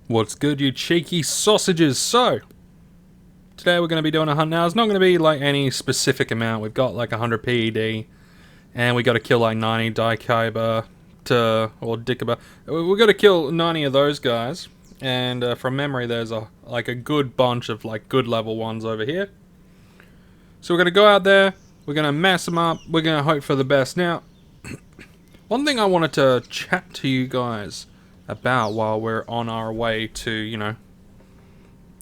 What's good, you cheeky sausages? So, today we're going to be doing a hunt. Now, it's not going to be like any specific amount. We've got like 100 PED, and we got to kill like 90 Daikiba or Daikiba. We've got to kill 90 of those guys, and from memory, there's a good bunch of like good level ones over here. So we're going to go out there, we're going to mess them up, we're going to hope for the best. Now, one thing I wanted to chat to you guys about while we're on our way to,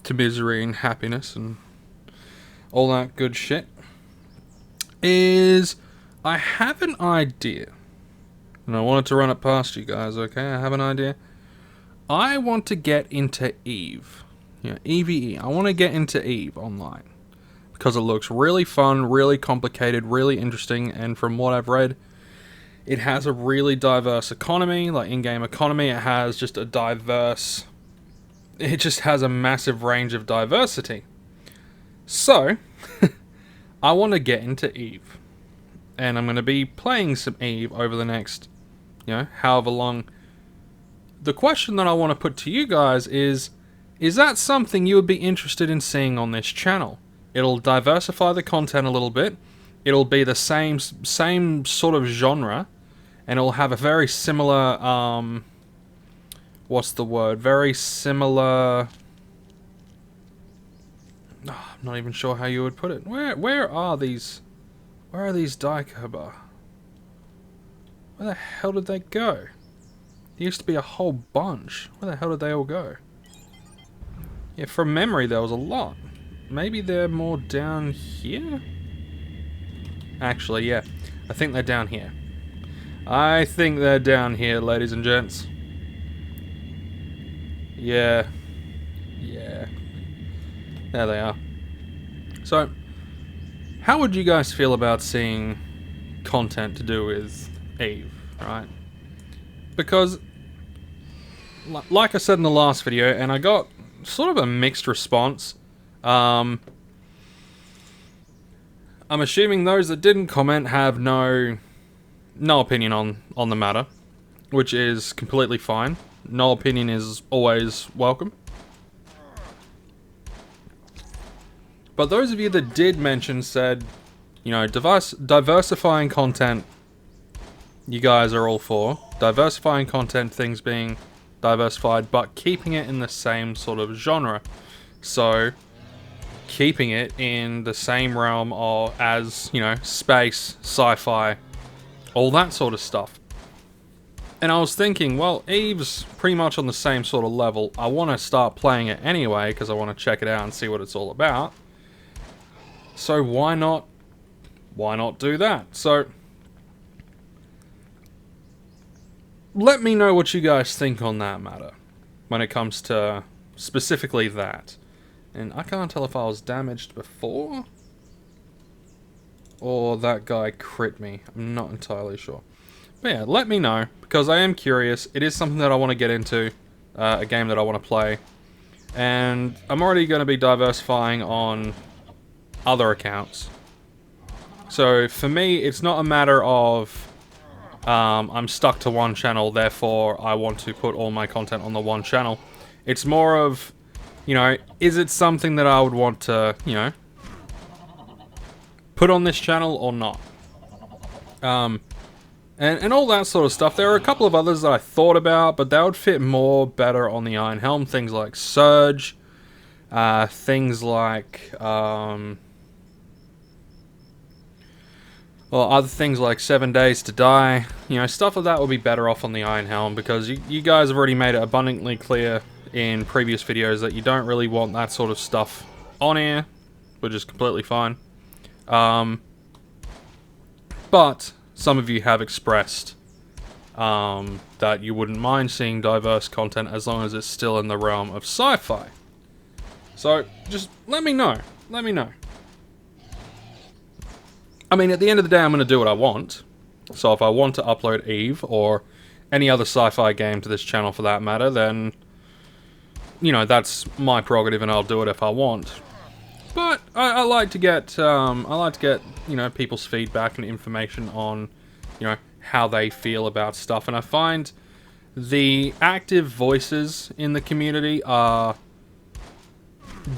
to misery and happiness and all that good shit, is I have an idea. And I wanted to run it past you guys, okay? I have an idea. I want to get into Eve. EVE. I want to get into Eve online. Because it looks really fun, really complicated, really interesting, and from what I've read, it has a really diverse economy, like in-game economy. It has just a diverse... It just has a massive range of diversity. So, I want to get into Eve. And I'm going to be playing some Eve over the next, however long. The question that I want to put to you guys is that something you would be interested in seeing on this channel? It'll diversify the content a little bit. It'll be the same sort of genre. And it'll have a very similar, what's the word? Very similar... I'm not even sure how you would put it. Where are these Daikiba? Where the hell did they go? There used to be a whole bunch. Where the hell did they all go? Yeah, from memory there was a lot. Maybe they're more down here? Actually, yeah. I think they're down here. I think they're down here, ladies and gents. Yeah. There they are. So, how would you guys feel about seeing content to do with Eve, right? Because, like I said in the last video, and I got sort of a mixed response. I'm assuming those that didn't comment have no opinion on the matter, which is completely fine. No opinion is always welcome. But those of you that did mention said, diversifying content, you guys are all for. Diversifying content, things being diversified, but keeping it in the same sort of genre. So, keeping it in the same realm as, space, sci-fi, all that sort of stuff. And I was thinking, well, Eve's pretty much on the same sort of level. I want to start playing it anyway, because I want to check it out and see what it's all about. So why not do that? So, let me know what you guys think on that matter, when it comes to specifically that. And I can't tell if I was damaged before, or that guy crit me. I'm not entirely sure. But yeah, let me know, because I am curious. It is something that I want to get into, a game that I want to play. And I'm already going to be diversifying on other accounts. So for me, it's not a matter of I'm stuck to one channel, therefore I want to put all my content on the one channel. It's more of, is it something that I would want to, put on this channel or not? And all that sort of stuff. There are a couple of others that I thought about, but that would fit better on the Iron Helm. Things like Surge, things like, other things like 7 Days to Die. Stuff like that would be better off on the Iron Helm, because you guys have already made it abundantly clear in previous videos that you don't really want that sort of stuff on air, which is completely fine. But some of you have expressed that you wouldn't mind seeing diverse content as long as it's still in the realm of sci-fi. So, just let me know. Let me know. I mean, at the end of the day, I'm going to do what I want. So if I want to upload Eve, or any other sci-fi game to this channel for that matter, then, that's my prerogative and I'll do it if I want. But I like to get, people's feedback and information on, how they feel about stuff. And I find the active voices in the community are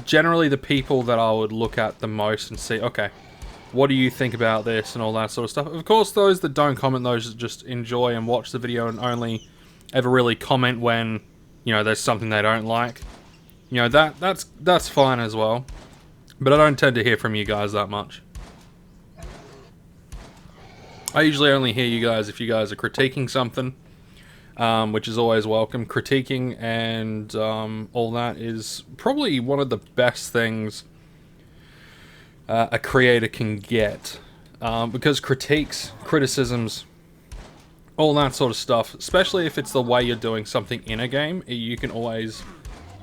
generally the people that I would look at the most and see, okay, what do you think about this and all that sort of stuff. Of course, those that don't comment, those that just enjoy and watch the video and only ever really comment when, you know, there's something they don't like. You know, that's fine as well. But I don't tend to hear from you guys that much. I usually only hear you guys if you guys are critiquing something, which is always welcome. Critiquing and all that is probably one of the best things a creator can get. Because critiques, criticisms, all that sort of stuff, especially if it's the way you're doing something in a game, you can always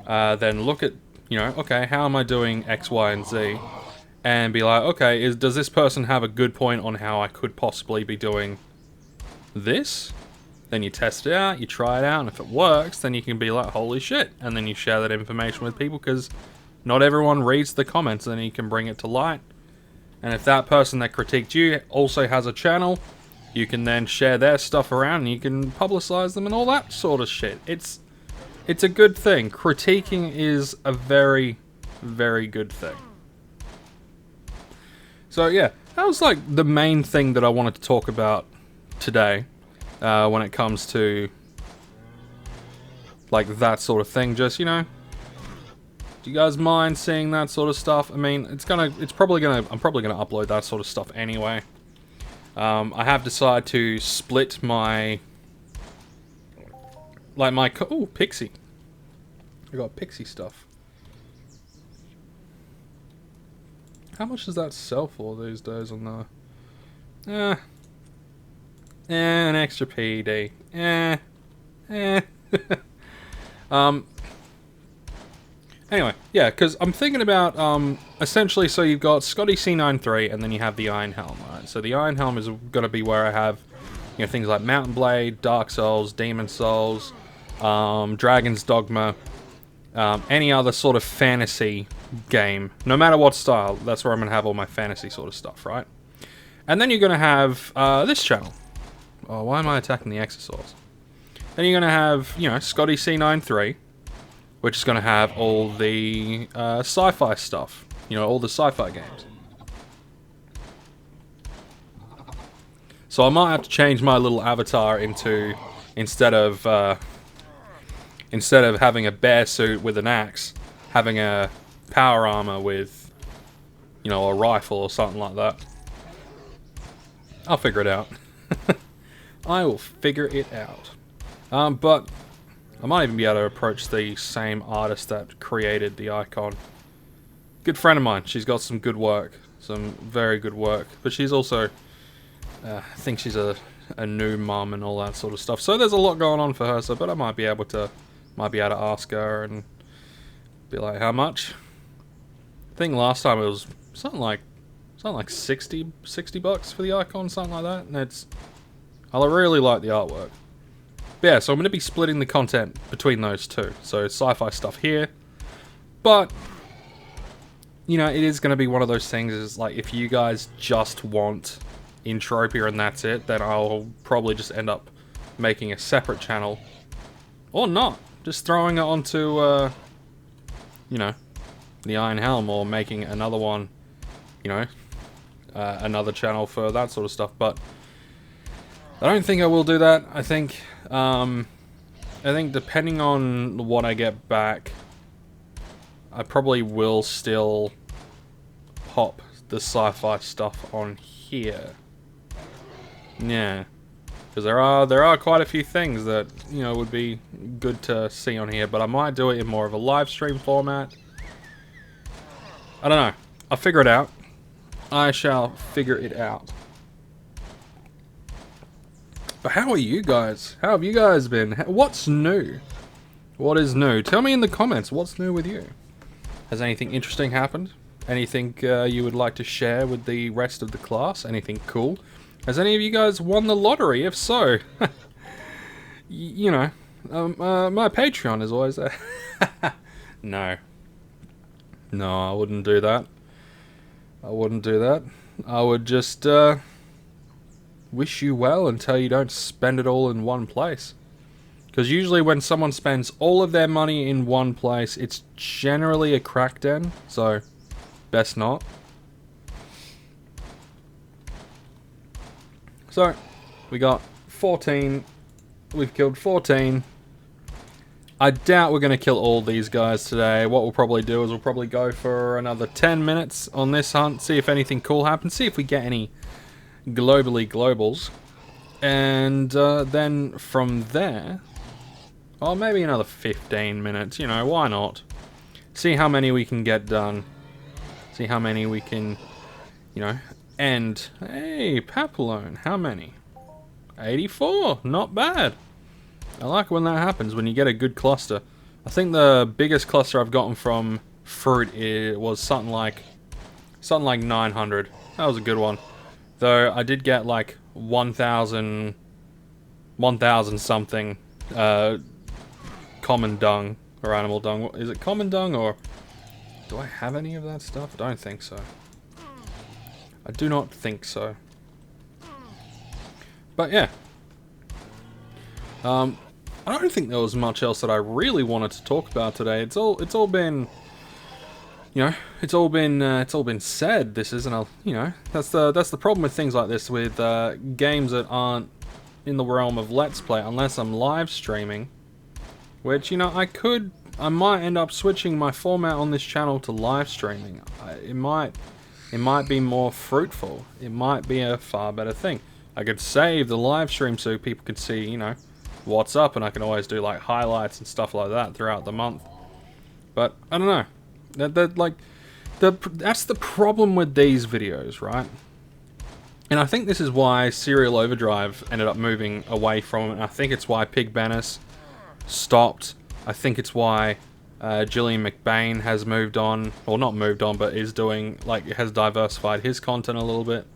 then look at, you know, okay, how am I doing X, Y, and Z? And be like, okay, does this person have a good point on how I could possibly be doing this? Then you test it out, you try it out, and if it works, then you can be like, holy shit. And then you share that information with people, because not everyone reads the comments, and then you can bring it to light. And if that person that critiqued you also has a channel, you can then share their stuff around, and you can publicize them and all that sort of shit. It's a good thing. Critiquing is a very, very good thing. So yeah, that was like the main thing that I wanted to talk about today, when it comes to like that sort of thing. Just, you know, do you guys mind seeing that sort of stuff? I mean, I'm probably gonna upload that sort of stuff anyway. I have decided to split my, oh, Pixie. I got Pixie stuff. How much does that sell for these days on the... an extra PD. Anyway, yeah, because I'm thinking about, essentially, so you've got Scotty C93, and then you have the Iron Helm, right? So the Iron Helm is going to be where I have, you know, things like Mountain Blade, Dark Souls, Demon Souls, Dragon's Dogma, any other sort of fantasy game, no matter what style. That's where I'm going to have all my fantasy sort of stuff, right? And then you're going to have this channel. Oh, why am I attacking the Exosaurs? Then you're going to have, you know, Scotty C93, which is going to have all the sci-fi stuff, you know, all the sci-fi games. So I might have to change my little avatar into, instead of having a bear suit with an axe, having a power armor with, you know, a rifle or something like that. I'll figure it out. I will figure it out. But I might even be able to approach the same artist that created the icon. Good friend of mine. She's got some good work. Some very good work. But she's also, I think she's a new mum and all that sort of stuff. So there's a lot going on for her. So, but I might be able to ask her and be like, how much? I think last time it was something like 60 bucks for the icon, something like that. And I really like the artwork. But yeah, so I'm going to be splitting the content between those two. So sci-fi stuff here. But, you know, it is going to be one of those things, is like, if you guys just want Entropia and that's it, then I'll probably just end up making a separate channel. Or not. Just throwing it onto, you know, the Iron Helm, or making another one, you know, another channel for that sort of stuff. But I don't think I will do that. I think depending on what I get back, I probably will still pop the sci-fi stuff on here. Yeah. Because there are quite a few things that, you know, would be good to see on here, but I might do it in more of a live stream format. I don't know. I'll figure it out. I shall figure it out. But how are you guys? How have you guys been? What's new? What is new? Tell me in the comments, what's new with you? Has anything interesting happened? Anything you would like to share with the rest of the class? Anything cool? Has any of you guys won the lottery? If so, you know, my Patreon is always there. No, I wouldn't do that. I wouldn't do that. I would just wish you well and tell you don't spend it all in one place. Because usually when someone spends all of their money in one place, it's generally a crack den, so best not. So, we got 14, we've killed 14. I doubt we're going to kill all these guys today. What we'll probably do is we'll probably go for another 10 minutes on this hunt, see if anything cool happens, see if we get any globals. And then from there, oh, maybe another 15 minutes, you know, why not? See how many we can get done. See how many we can, you know, end. Hey, Papillon, how many? 84, not bad. I like when that happens, when you get a good cluster. I think the biggest cluster I've gotten from fruit was something like 900. That was a good one. Though I did get like 1,000 something common dung or animal dung. Is it common dung, or do I have any of that stuff? I don't think so. I do not think so. But yeah. I don't think there was much else that I really wanted to talk about today. It's all been, you know, it's all been said. This isn't a, you know, that's the problem with things like this, with games that aren't in the realm of Let's Play, unless I'm live streaming, which, you know, I might end up switching my format on this channel to live streaming. It might be more fruitful. It might be a far better thing. I could save the live stream so people could see, you know, what's up, and I can always do like highlights and stuff like that throughout the month. But I don't know. That's the problem with these videos, right? And I think this is why Serial Overdrive ended up moving away from it. And I think it's why Pig Bennis stopped. I think it's why Gillian McBain has moved on, or not moved on, but is doing, like, has diversified his content a little bit.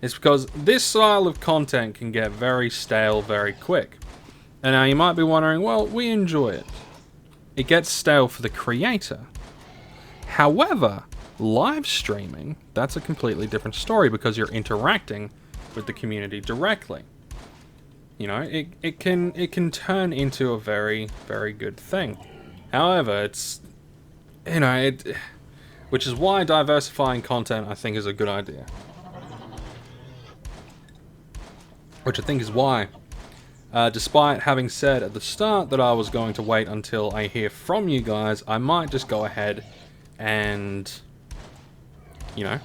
It's because this style of content can get very stale very quick. And now you might be wondering, well, we enjoy it. It gets stale for the creator. However, live streaming, that's a completely different story, because you're interacting with the community directly. You know, it can turn into a very, very good thing. However, it's, you know, which is why diversifying content, I think, is a good idea. Which I think is why, despite having said at the start that I was going to wait until I hear from you guys, I might just go ahead and, you know,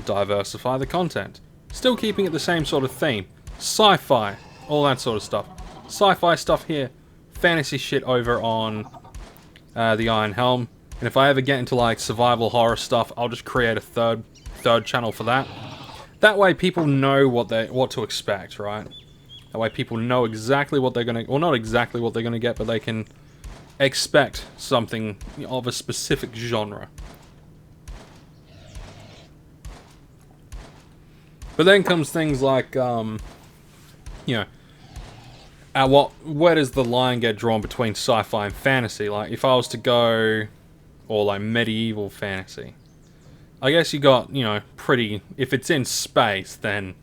diversify the content. Still keeping it the same sort of theme. Sci-fi, all that sort of stuff. Sci-fi stuff here, fantasy shit over on the Iron Helm. And if I ever get into like survival horror stuff, I'll just create a third channel for that. That way people know what to expect, right? That way people know exactly what they're gonna, well, not exactly what they're gonna get, but they can expect something of a specific genre. But then comes things like, you know, where does the line get drawn between sci-fi and fantasy? Like, if I was to go, or like medieval fantasy, I guess you got, you know, if it's in space, then,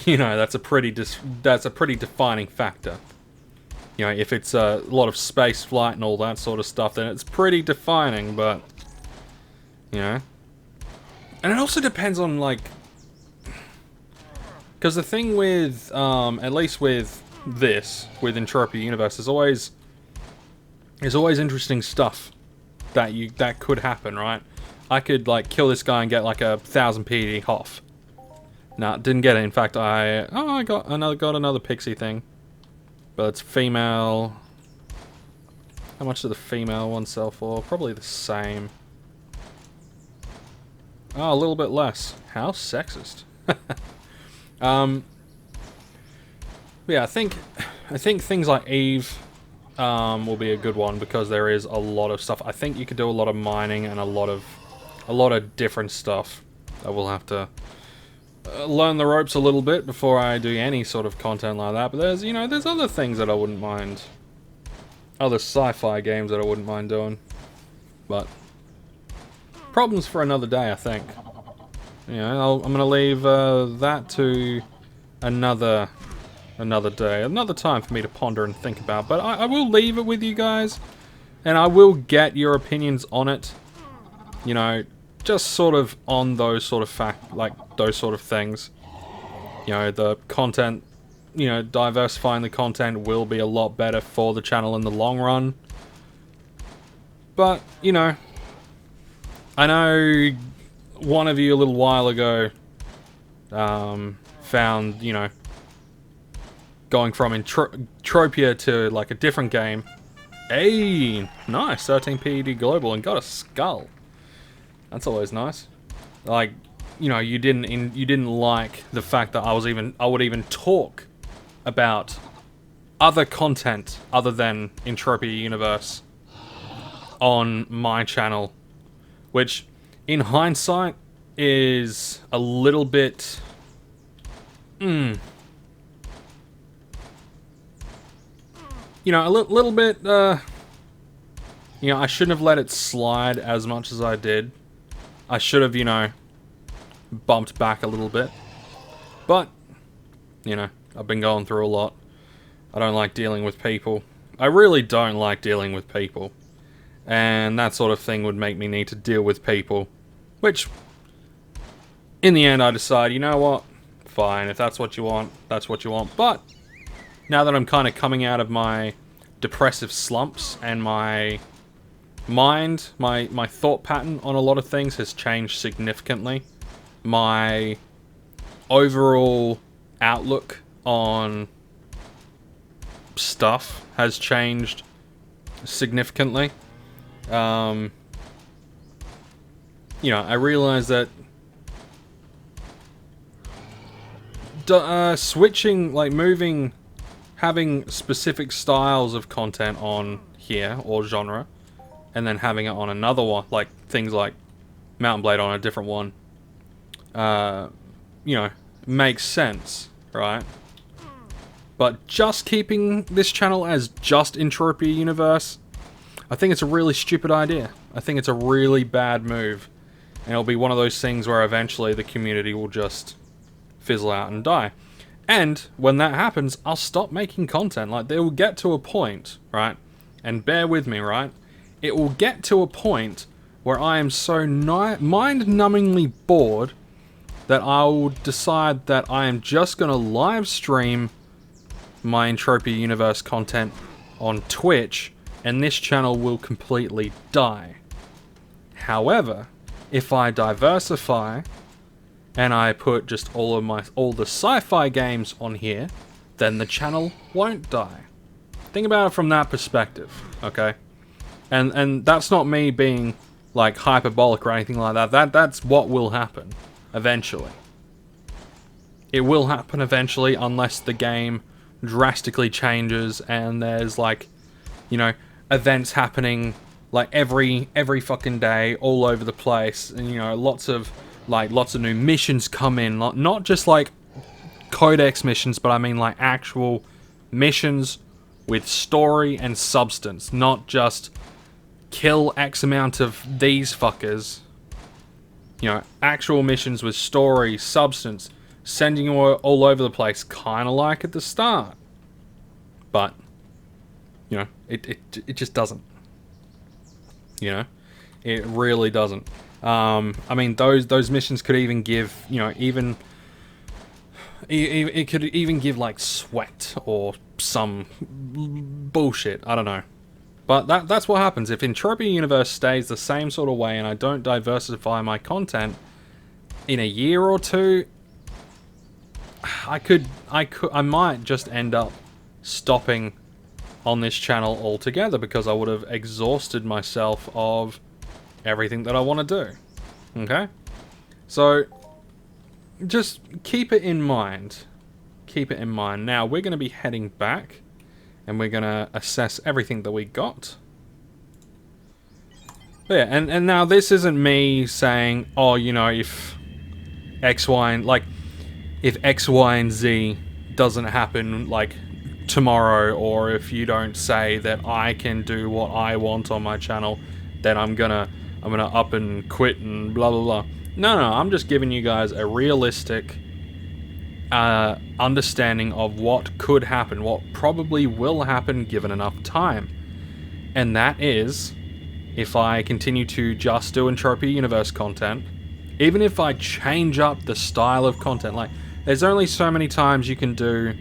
you know, that's a pretty defining factor. You know, if it's a lot of space flight and all that sort of stuff, then it's pretty defining, but, you know. And it also depends on, like, because the thing with, at least with this, with Entropia Universe, there's always interesting stuff that could happen, right? I could, like, kill this guy and get, like, 1,000 PD off. Nah, didn't get it. In fact, I got another pixie thing. But it's female. How much did the female one sell for? Probably the same. Oh, a little bit less. How sexist. Yeah, I think things like Eve will be a good one, because there is a lot of stuff. I think you could do a lot of mining and a lot of different stuff. I will have to learn the ropes a little bit before I do any sort of content like that. But there's, you know, there's other things that I wouldn't mind, other sci-fi games that I wouldn't mind doing. But problems for another day, I think. You know, I'm gonna leave that to another another day, another time for me to ponder and think about. But I will leave it with you guys, and I will get your opinions on it. You know, just sort of on those sort of those sort of things. You know, the content, you know, diversifying the content will be a lot better for the channel in the long run. But, you know, I know one of you a little while ago found, you know, going from Entropia to, like, a different game. Hey, nice, 13 PED Global, and got a skull. That's always nice. Like, you know, you didn't like the fact that I would even talk about other content other than Entropia Universe on my channel, which in hindsight is a little bit you know, a little bit you know, I shouldn't have let it slide as much as I did. I should have, you know, bumped back a little bit. But, you know, I've been going through a lot. I don't like dealing with people. I really don't like dealing with people. And that sort of thing would make me need to deal with people. Which, in the end, I decide, you know what? Fine, if that's what you want, that's what you want. But, now that I'm kind of coming out of my depressive slumps and my mind, my thought pattern on a lot of things has changed significantly. My overall outlook on stuff has changed significantly. You know, I realize that switching, like moving, having specific styles of content on here, or genre, and then having it on another one, like things like Mountain Blade on a different one, you know, makes sense, right? But just keeping this channel as just Entropia Universe, I think it's a really stupid idea. I think it's a really bad move. And it'll be one of those things where eventually the community will just fizzle out and die. And when that happens, I'll stop making content. Like, they will get to a point, right? And bear with me, right? It will get to a point where I am so mind-numbingly bored that I will decide that I am just going to live stream my Entropia Universe content on Twitch, and this channel will completely die. However, if I diversify and I put just all the sci-fi games on here, then the channel won't die. Think about it from that perspective, okay? And that's not me being like hyperbolic or anything like that. That's what will happen eventually. It will happen eventually unless the game drastically changes and there's, like, you know, events happening like every fucking day all over the place, and, you know, lots of new missions come in, not just like codex missions, but I mean like actual missions with story and substance, not just kill X amount of these fuckers. You know, actual missions with story, substance, sending you all over the place, kind of like at the start. But, you know, it just doesn't. You know, it really doesn't. I mean, those missions could even give, you know, it could even give like sweat or some bullshit. I don't know. But that's what happens if Entropia Universe stays the same sort of way and I don't diversify my content. In a year or two, I might just end up stopping on this channel altogether because I would have exhausted myself of everything that I want to do. Okay? So, just keep it in mind. Keep it in mind. Now, we're going to be heading back and we're going to assess everything that we got. But yeah, and now this isn't me saying, oh, you know, if X, Y, and, like, if X, Y, and Z doesn't happen, like, tomorrow, or if you don't say that I can do what I want on my channel, then I'm gonna up and quit and blah blah blah. No, I'm just giving you guys a realistic understanding of what could happen, what probably will happen given enough time. And that is, if I continue to just do Entropia Universe content, even if I change up the style of content, like, there's only so many times you can do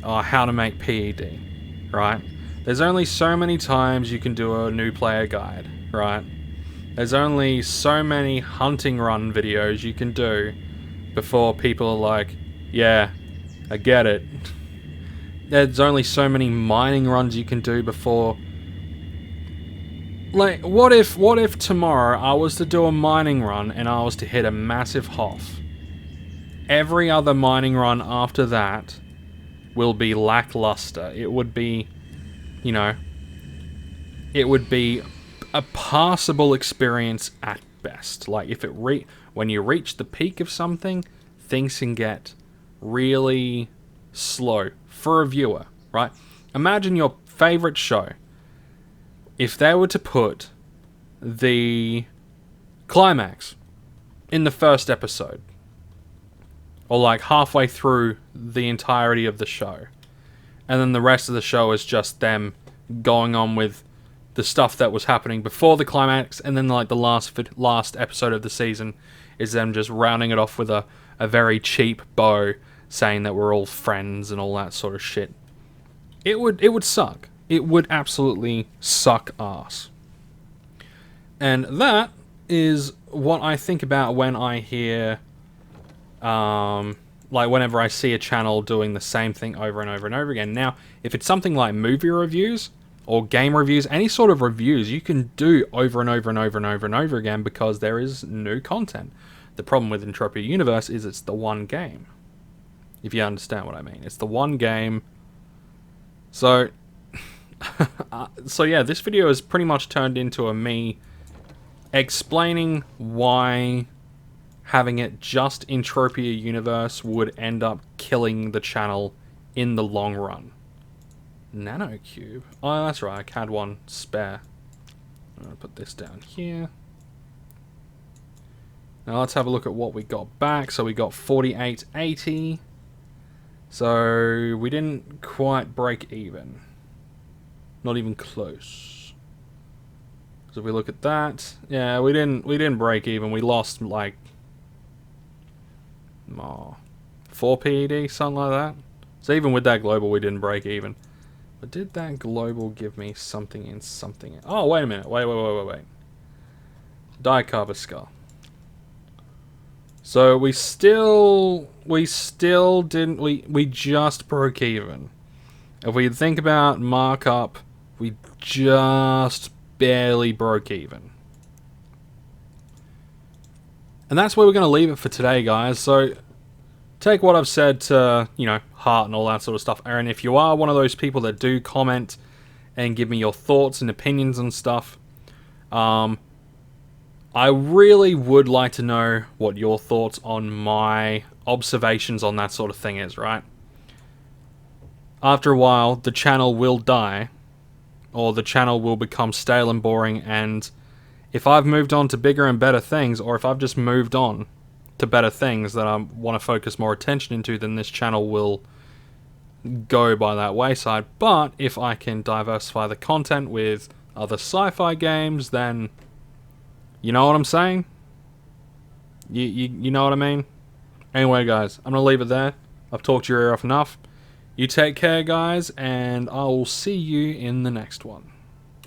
how to make PED, right? There's only so many times you can do a new player guide, right? There's only so many hunting run videos you can do before people are like, yeah, I get it. There's only so many mining runs you can do before... Like, what if tomorrow I was to do a mining run and I was to hit a massive HOF? Every other mining run after that will be lackluster. It would be, you know, it would be a passable experience at best. Like, if when you reach the peak of something, things can get really slow for a viewer, right? Imagine your favorite show. If they were to put the climax in the first episode, or like halfway through the entirety of the show, and then the rest of the show is just them going on with the stuff that was happening before the climax, and then like the last episode of the season is them just rounding it off with a very cheap bow, saying that we're all friends and all that sort of shit. It would suck. It would absolutely suck ass. And that is what I think about when I hear, like whenever I see a channel doing the same thing over and over and over again. Now, if it's something like movie reviews or game reviews, any sort of reviews you can do over and over and over and over and over again because there is new content. The problem with Entropia Universe is it's the one game. If you understand what I mean. It's the one game. So... so yeah, this video has pretty much turned into a me explaining why having it just Entropia Universe would end up killing the channel in the long run. Nanocube. Oh, that's right, I had one spare. I'm gonna put this down here. Now let's have a look at what we got back. So we got 4880. So we didn't quite break even. Not even close. So if we look at that, yeah, we didn't break even. We lost like 4 PED, something like that. So even with that global, we didn't break even. But did that global give me something in something? Oh, wait a minute. Wait. Daikiba skull. So we still didn't. We just broke even. If we think about markup, we just barely broke even. And that's where we're going to leave it for today, guys. So take what I've said to, you know, heart and all that sort of stuff. And if you are one of those people that do comment and give me your thoughts and opinions and stuff, I really would like to know what your thoughts on my observations on that sort of thing is, right? After a while, the channel will die, or the channel will become stale and boring, and if I've moved on to bigger and better things, or if I've just moved on to better things that I want to focus more attention into, then this channel will go by that wayside. But if I can diversify the content with other sci-fi games, then you know what I'm saying? You know what I mean? Anyway, guys, I'm going to leave it there. I've talked your ear off enough. You take care, guys, and I will see you in the next one.